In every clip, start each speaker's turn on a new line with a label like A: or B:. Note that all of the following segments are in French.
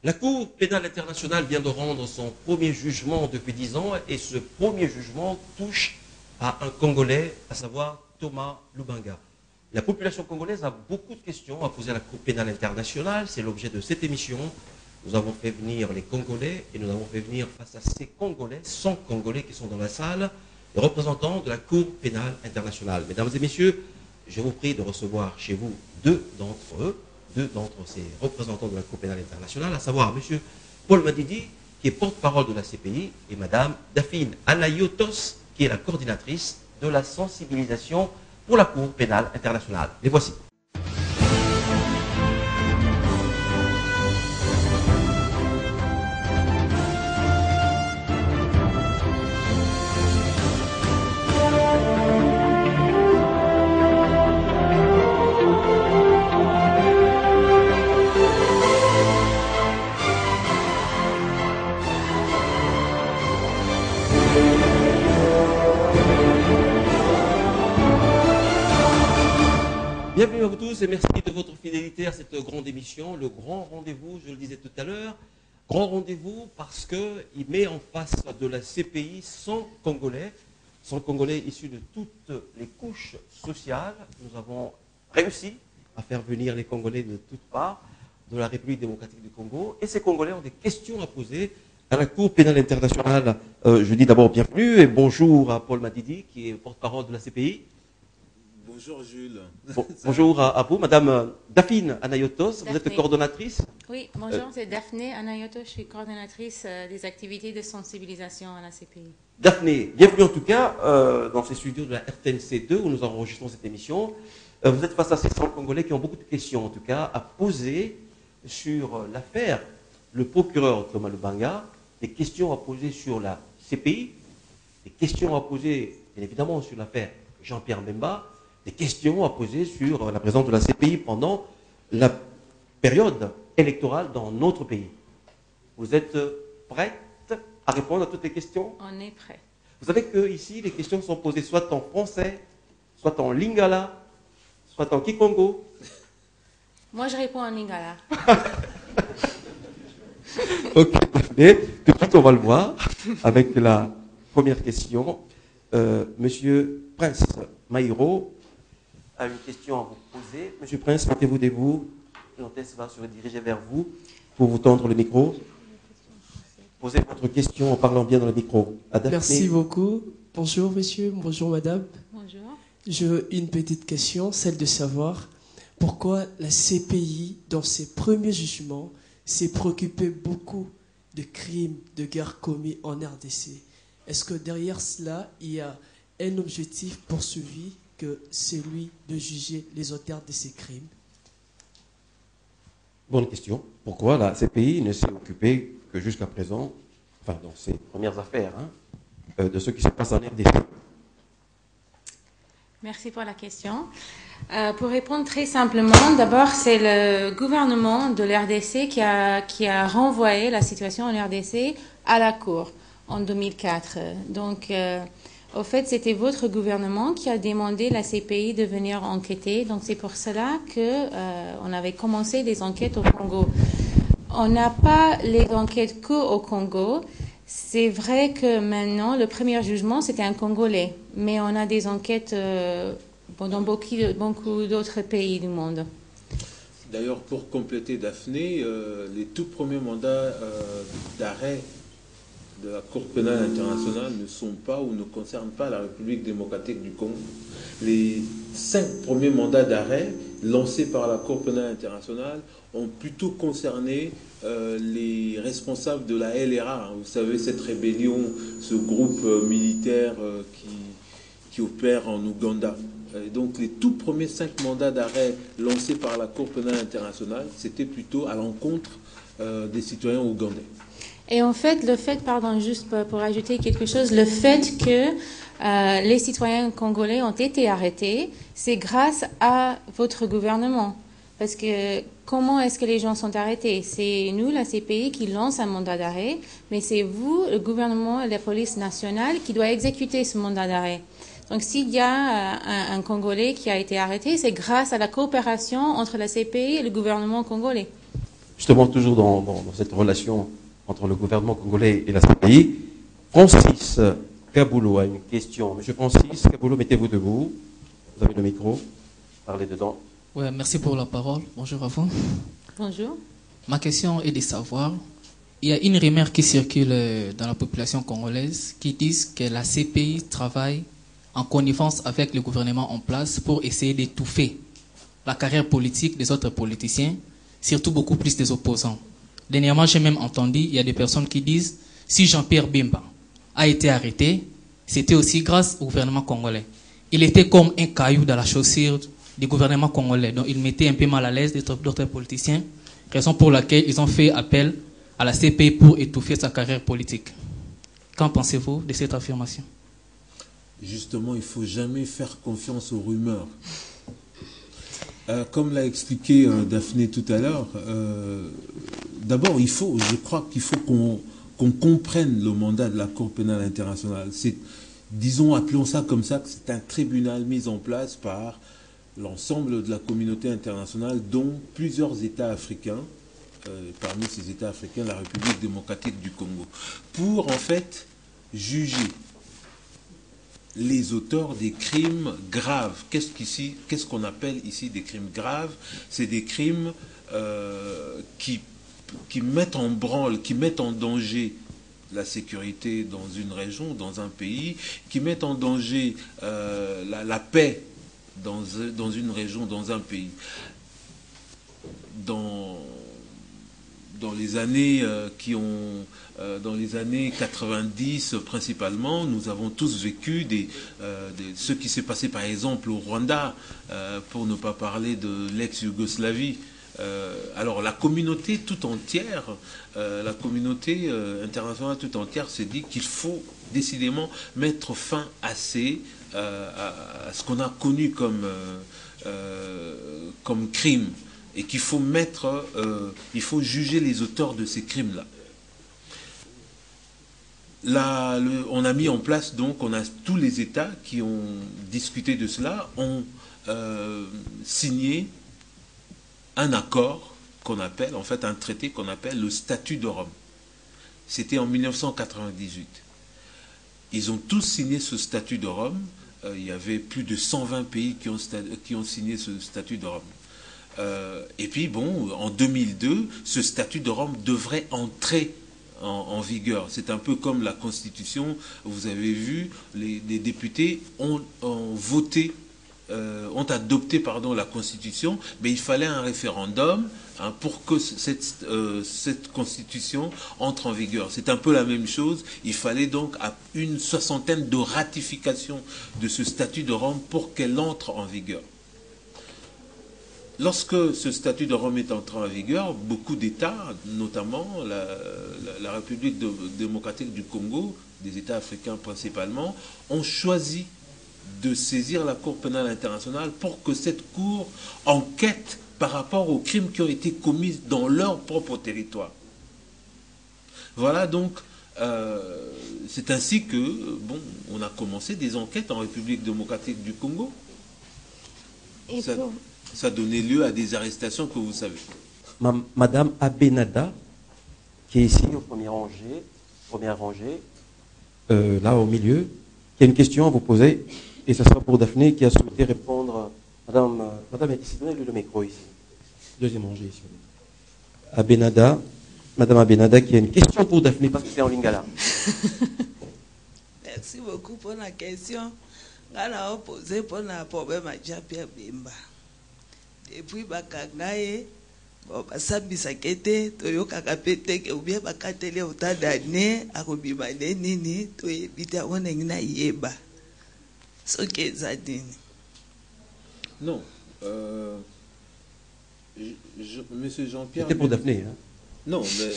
A: La Cour pénale internationale vient de rendre son premier jugement depuis 10 ans et ce premier jugement touche à un Congolais, à savoir Thomas Lubanga. La population congolaise a beaucoup de questions à poser à la Cour pénale internationale, c'est l'objet de cette émission. Nous avons fait venir les Congolais et nous avons fait venir face à ces Congolais, 100 Congolais qui sont dans la salle, les représentants de la Cour pénale internationale. Mesdames et messieurs, je vous prie de recevoir chez vous deux d'entre ces représentants de la Cour pénale internationale, à savoir M. Paul Madidi, qui est porte-parole de la CPI, et Mme Daphine Anayotos, qui est la coordinatrice de la sensibilisation pour la Cour pénale internationale. Les voici. Bienvenue à vous tous et merci de votre fidélité à cette grande émission, le grand rendez-vous, je le disais tout à l'heure, grand rendez-vous parce qu'il met en face de la CPI 100 Congolais issus de toutes les couches sociales. Nous avons réussi à faire venir les Congolais de toutes parts de la République démocratique du Congo et ces Congolais ont des questions à poser à la Cour pénale internationale. Je dis d'abord bienvenue et bonjour à Paul Madidi qui est porte-parole de la CPI.
B: Bonjour Jules.
A: Bonjour à vous, Madame Daphine Anayotos, vous êtes coordonnatrice.
C: Oui, bonjour, c'est Daphné Anayotos, je suis coordonnatrice des activités de sensibilisation à la CPI.
A: Daphné, bienvenue en tout cas dans ces studios de la RTNC2 où nous enregistrons cette émission. Vous êtes face à ces 100 Congolais qui ont beaucoup de questions en tout cas à poser sur l'affaire, le procureur Thomas Lubanga, des questions à poser sur la CPI, des questions à poser bien évidemment sur l'affaire Jean-Pierre Bemba, des questions à poser sur la présence de la CPI pendant la période électorale dans notre pays. Vous êtes prête à répondre à toutes les questions?
C: On est prêt.
A: Vous savez qu'ici, les questions sont posées soit en français, soit en lingala, soit en kikongo.
C: Moi, je réponds en lingala.
A: Ok, mais tout de suite, on va le voir avec la première question. Monsieur Prince Maïro a une question à vous poser. Monsieur Prince, mettez-vous debout. L'hôtesse va se rediriger vers vous pour vous tendre le micro. Posez votre question en parlant bien dans le micro.
D: Merci beaucoup. Bonjour monsieur, bonjour madame.
C: Bonjour.
D: J'ai une petite question, celle de savoir pourquoi la CPI, dans ses premiers jugements, s'est préoccupée beaucoup de crimes de guerre commis en RDC. Est-ce que derrière cela, il y a un objectif poursuivi que celui de juger les auteurs de ces crimes?
A: Bonne question. Pourquoi la CPI ne s'est occupée que jusqu'à présent, enfin dans ses premières affaires, de ce qui se passe en RDC?
C: Merci pour la question. Pour répondre très simplement, d'abord, c'est le gouvernement de l'RDC qui a renvoyé la situation en RDC à la Cour en 2004. Donc, au fait, c'était votre gouvernement qui a demandé à la CPI de venir enquêter. Donc, c'est pour cela qu'on avait commencé des enquêtes au Congo. On n'a pas les enquêtes qu'au Congo. C'est vrai que maintenant, le premier jugement, c'était un Congolais. Mais on a des enquêtes dans beaucoup d'autres pays du monde.
B: D'ailleurs, pour compléter Daphné, les tout premiers mandats d'arrêt de la Cour pénale internationale ne sont pas ou ne concernent pas la République démocratique du Congo. Les 5 premiers mandats d'arrêt lancés par la Cour pénale internationale ont plutôt concerné les responsables de la LRA. Vous savez, cette rébellion, ce groupe militaire qui opère en Ouganda. Et donc les tout premiers 5 mandats d'arrêt lancés par la Cour pénale internationale, c'était plutôt à l'encontre des citoyens ougandais.
C: Et en fait, juste pour ajouter quelque chose, le fait que les citoyens congolais ont été arrêtés, c'est grâce à votre gouvernement. Parce que comment est-ce que les gens sont arrêtés? C'est nous, la CPI, qui lance un mandat d'arrêt, mais c'est vous, le gouvernement et la police nationale, qui doit exécuter ce mandat d'arrêt. Donc s'il y a un Congolais qui a été arrêté, c'est grâce à la coopération entre la CPI et le gouvernement congolais.
A: justement toujours dans cette relation entre le gouvernement congolais et la CPI. Francis Kaboulou a une question. Monsieur Francis Kaboulou, mettez-vous debout. Vous avez le micro. Parlez dedans.
E: Ouais, merci pour la parole. Bonjour à vous.
C: Bonjour.
E: Ma question est de savoir, il y a une rumeur qui circule dans la population congolaise qui disent que la CPI travaille en connivence avec le gouvernement en place pour essayer d'étouffer la carrière politique des autres politiciens, surtout beaucoup plus des opposants. Dernièrement, j'ai même entendu, il y a des personnes qui disent, si Jean-Pierre Bemba a été arrêté, c'était aussi grâce au gouvernement congolais. Il était comme un caillou dans la chaussure du gouvernement congolais, donc il mettait un peu mal à l'aise d'autres politiciens, raison pour laquelle ils ont fait appel à la CPI pour étouffer sa carrière politique. Qu'en pensez-vous de cette affirmation?
B: Justement, il ne faut jamais faire confiance aux rumeurs. Comme l'a expliqué Daphné tout à l'heure, d'abord, je crois qu'il faut qu'on comprenne le mandat de la Cour pénale internationale. Disons, appelons ça comme ça, que c'est un tribunal mis en place par l'ensemble de la communauté internationale, dont plusieurs États africains, parmi ces États africains, la République démocratique du Congo, pour en fait juger les auteurs des crimes graves. Qu'est-ce qu'on appelle ici des crimes graves? C'est des crimes qui mettent en branle, qui mettent en danger la sécurité dans une région, dans un pays, qui mettent en danger la paix dans une région, dans un pays. Dans les années dans les années 90 principalement, nous avons tous vécu ce qui s'est passé par exemple au Rwanda, pour ne pas parler de l'ex-Yougoslavie. Alors la communauté tout entière, la communauté internationale tout entière s'est dit qu'il faut décidément mettre fin à ce qu'on a connu comme crime, et qu'il faut il faut juger les auteurs de ces crimes-là. Là, on a mis en place, donc, tous les États qui ont discuté de cela, ont signé un accord qu'on appelle, en fait, un traité qu'on appelle le statut de Rome. C'était en 1998. Ils ont tous signé ce statut de Rome. Il y avait plus de 120 pays qui ont signé ce statut de Rome. Et puis, bon, en 2002, ce statut de Rome devrait entrer en vigueur. C'est un peu comme la Constitution. Vous avez vu, les députés ont voté, ont adopté la Constitution, mais il fallait un référendum pour que cette Constitution entre en vigueur. C'est un peu la même chose. Il fallait donc une soixantaine de ratifications de ce statut de Rome pour qu'elle entre en vigueur. Lorsque ce statut de Rome est entré en vigueur, beaucoup d'États, notamment la République démocratique du Congo, des États africains principalement, ont choisi de saisir la Cour pénale internationale pour que cette Cour enquête par rapport aux crimes qui ont été commis dans leur propre territoire. Voilà donc, c'est ainsi que, bon, on a commencé des enquêtes en République démocratique du Congo. Ça donnait lieu à des arrestations que vous savez.
A: Madame Abenada, qui est ici au première rangée, là au milieu, qui a une question à vous poser, et ce sera pour Daphné qui a souhaité répondre. Madame, ici, donnez-lui le micro ici. Deuxième rangée ici. Madame Abenada qui a une question pour Daphné parce que c'est en lingala.
F: Merci beaucoup pour la question. On a posé pour le problème à Jean-Pierre Bemba. Depuis Bakangaye, basambisa kete toyokaka pete ke ubie bakatele utadane akobimane nini toyebita onengi na yeba soki zadini.
B: Non, Monsieur Jean-Pierre.
A: C'était pour Daphné. Hein?
B: Non, mais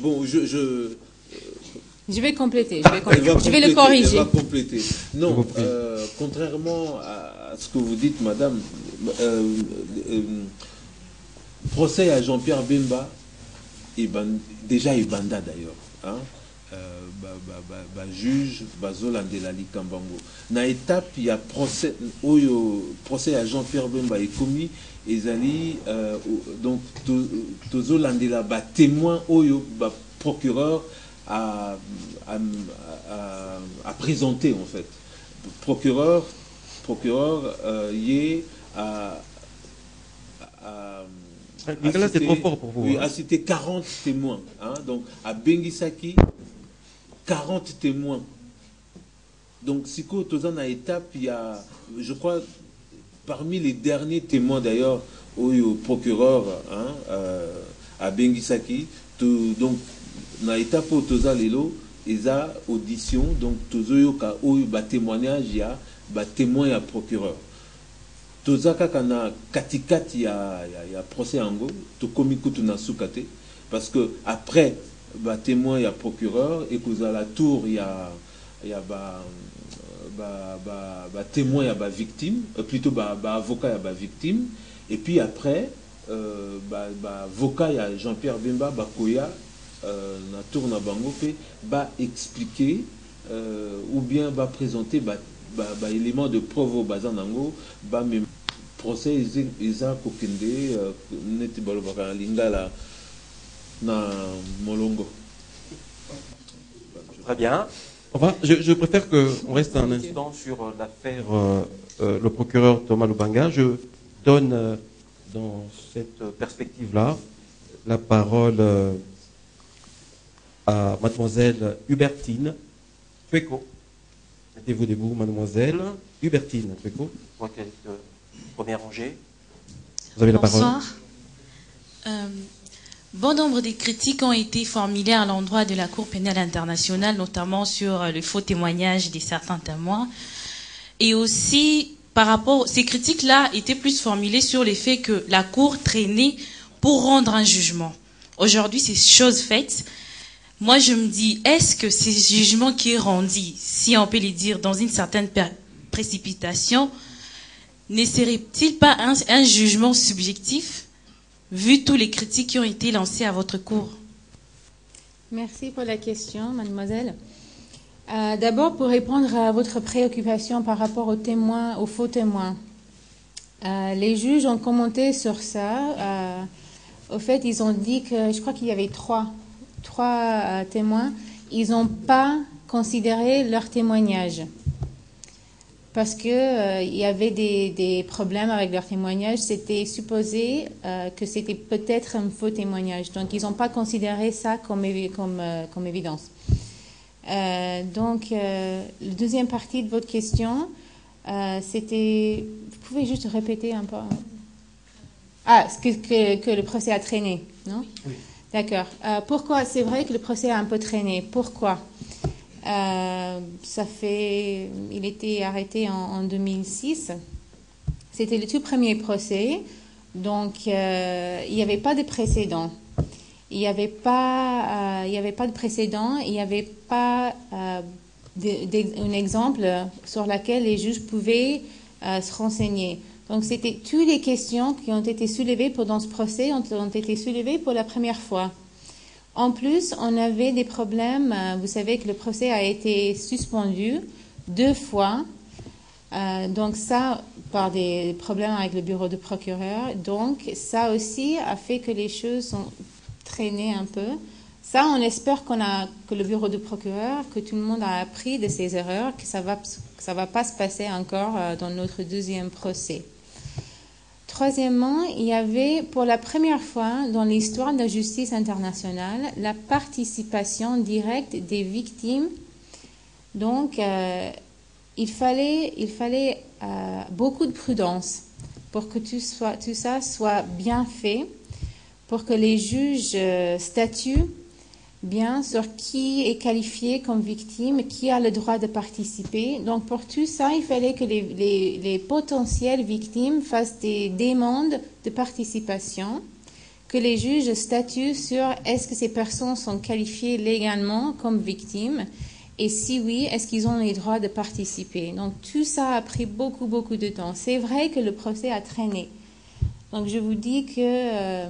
B: bon,
C: Je vais compléter, je vais le corriger.
B: Elle va compléter. Non, contrairement à ce que vous dites, madame, procès à Jean-Pierre Bemba, déjà Ebanda d'ailleurs, hein, juge bazolandela likambango na étape il y a procès à Jean-Pierre Bemba ekomi ezali donc tozolandela ba témoin oyo ba procureur a présenté en fait procureur y est
A: Nicolas, c'est trop fort pour vous.
B: Oui, a cité 40 témoins. Hein, donc, à Benguisaki, 40 témoins. Donc, si dans à étape, il y a, je crois, parmi les derniers témoins d'ailleurs, au procureur à Benguisaki, donc, dans l'étape où Toza Lelo, ils ont audition, donc, Tozo Yoka, où il y a témoignage, il y a témoin et procureur. Tozaka kana katikati ya procès ango to komikutu na sukate parce que après ba témoin ya procureur et que à la tour il y a ba témoin ya ba victime plutôt ba avocat ya ba victime et puis après avocat ya Jean-Pierre Bemba ba koya na tour na bango pe ba expliquer ou bien ba présenter ba élément de preuve au bazanango ba même procès isa kokende neti balobaka lingala na molongo.
A: Très bien. Enfin, je préfère qu'on reste un instant sur l'affaire le procureur Thomas Lubanga. Je donne dans cette perspective-là la parole à mademoiselle Hubertine Tueko. Mettez-vous debout, mademoiselle Hubertine Tueko. Je crois qu'elle est première rangée. Vous avez la parole.
G: Bonsoir. Bon nombre de critiques ont été formulées à l'endroit de la Cour pénale internationale, notamment sur le faux témoignage de certains témoins. Et aussi, par rapport, ces critiques-là étaient plus formulées sur le fait que la Cour traînait pour rendre un jugement. Aujourd'hui, c'est chose faite. Moi, je me dis, est-ce que ces jugements qui est rendu, si on peut le dire, dans une certaine précipitation, ne serait-il pas un jugement subjectif, vu tous les critiques qui ont été lancées à votre cour?
C: Merci pour la question, mademoiselle. D'abord, pour répondre à votre préoccupation par rapport aux témoins, aux faux témoins. Les juges ont commenté sur ça. Au fait, ils ont dit que, je crois qu'il y avait trois témoins, ils n'ont pas considéré leur témoignage. Parce que il y avait des problèmes avec leur témoignage. C'était supposé que c'était peut-être un faux témoignage. Donc, ils n'ont pas considéré ça comme évidence. Donc, la deuxième partie de votre question, c'était... Vous pouvez juste répéter un peu? Ah, que le procès a traîné, non? Oui. D'accord. Pourquoi? C'est vrai que le procès a un peu traîné. Pourquoi? Il était arrêté en 2006. C'était le tout premier procès. Donc, il n'y avait pas de précédent. Il n'y avait pas de précédent. Il n'y avait pas un exemple sur lequel les juges pouvaient se renseigner. Donc, c'était toutes les questions qui ont été soulevées pendant ce procès ont été soulevées pour la première fois. En plus, on avait des problèmes. Vous savez que le procès a été suspendu 2 fois. Donc ça, par des problèmes avec le bureau de procureur. Donc ça aussi a fait que les choses ont traîné un peu. Ça, on espère que le bureau de procureur, que tout le monde a appris de ses erreurs, que ça va pas se passer encore dans notre deuxième procès. Troisièmement, il y avait pour la première fois dans l'histoire de la justice internationale la participation directe des victimes. Donc, il fallait beaucoup de prudence pour que tout ça soit bien fait, pour que les juges statuent bien sur qui est qualifié comme victime, qui a le droit de participer. Donc, pour tout ça, il fallait que les potentielles victimes fassent des demandes de participation, que les juges statuent sur est-ce que ces personnes sont qualifiées légalement comme victimes et si oui, est-ce qu'ils ont les droits de participer. Donc, tout ça a pris beaucoup, beaucoup de temps. C'est vrai que le procès a traîné. Donc, je vous dis que